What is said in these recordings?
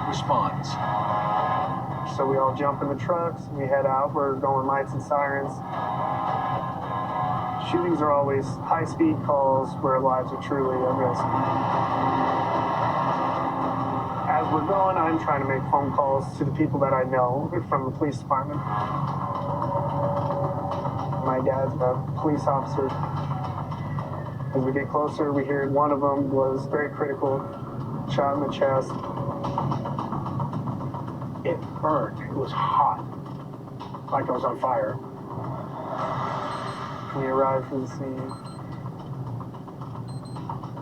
responds. So we all jump in the trucks, we head out, we're going lights and sirens. Shootings are always high-speed calls where lives are truly at risk. As we're going, I'm trying to make phone calls to the people that I know from the police department. My dad's a police officer. As we get closer, we hear one of them was very critical, shot in the chest. It burned. It was hot, like it was on fire. We arrive for the scene,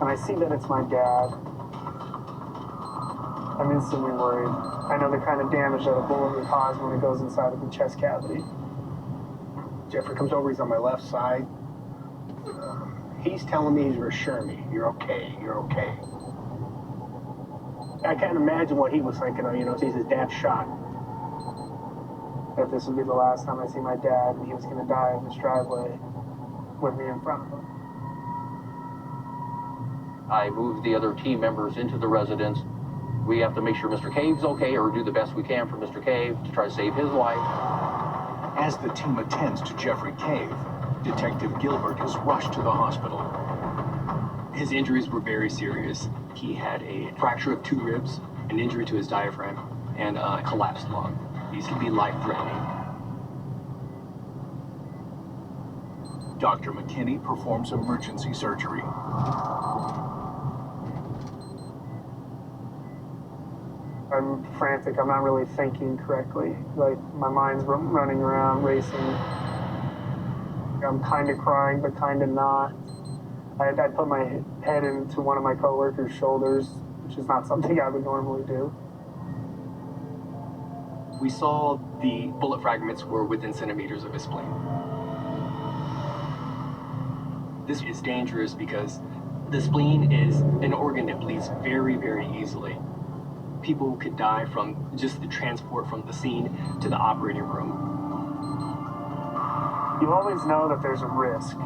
and I see that it's my dad. I'm instantly worried. I know the kind of damage that a bullet would cause when it goes inside of the chest cavity. Jeffrey comes over, he's on my left side. He's telling me, he's reassuring me, you're okay, you're okay. I can't imagine what he was thinking of, you know, sees his dad shot. That this would be the last time I see my dad, and he was going to die in this driveway with me in front of him. I moved the other team members into the residence. We have to make sure Mr. Cave's okay, or do the best we can for Mr. Cave to try to save his life. As the team attends to Jeffrey Cave, Detective Gilbert is rushed to the hospital. His injuries were very serious. He had a fracture of 2 ribs, an injury to his diaphragm, and a collapsed lung. These can be life-threatening. Dr. McKinney performs emergency surgery. I'm frantic. I'm not really thinking correctly. Like, my mind's running around, racing. I'm kind of crying, but kind of not. I put my head into one of my coworkers' shoulders, which is not something I would normally do. We saw the bullet fragments were within centimeters of his spleen. This is dangerous because the spleen is an organ that bleeds very, very easily. People could die from just the transport from the scene to the operating room. You always know that there's a risk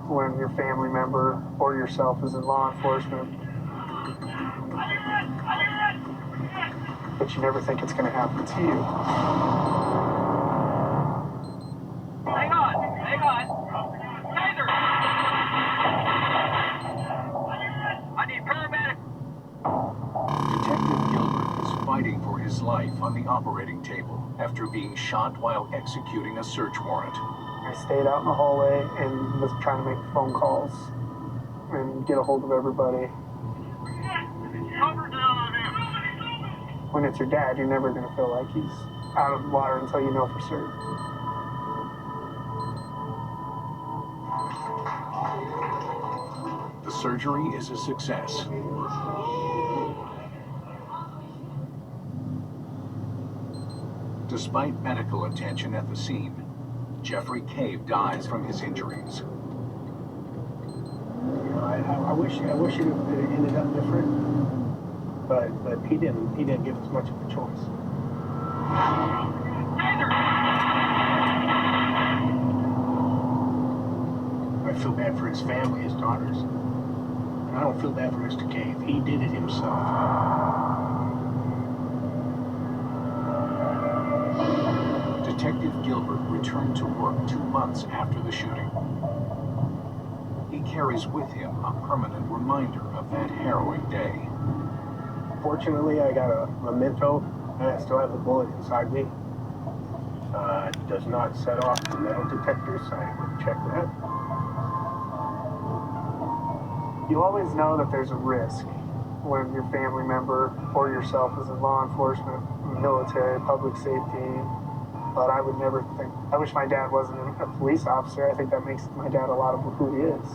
when your family member or yourself is in law enforcement. But you never think it's going to happen to you. Hang on. Kaiser! I need paramedic. Detective Gilbert is fighting for his life on the operating table after being shot while executing a search warrant. I stayed out in the hallway and was trying to make phone calls and get a hold of everybody. Cover down on him. When it's your dad, you're never going to feel like he's out of the water until you know for certain. The surgery is a success. Despite medical attention at the scene, Jeffrey Cave dies from his injuries. You know, I wish it ended up different, but he didn't give us much of a choice. I feel bad for his family, his daughters. And I don't feel bad for Mr. Cave. He did it himself. Detective Gilbert returned to work 2 months after the shooting. He carries with him a permanent reminder of that harrowing day. Fortunately, I got a memento, and I still have the bullet inside me. It does not set off the metal detectors, so I would check that. You always know that there's a risk when your family member or yourself is in law enforcement, military, public safety. But I would never think, I wish my dad wasn't a police officer. I think that makes my dad a lot of who he is.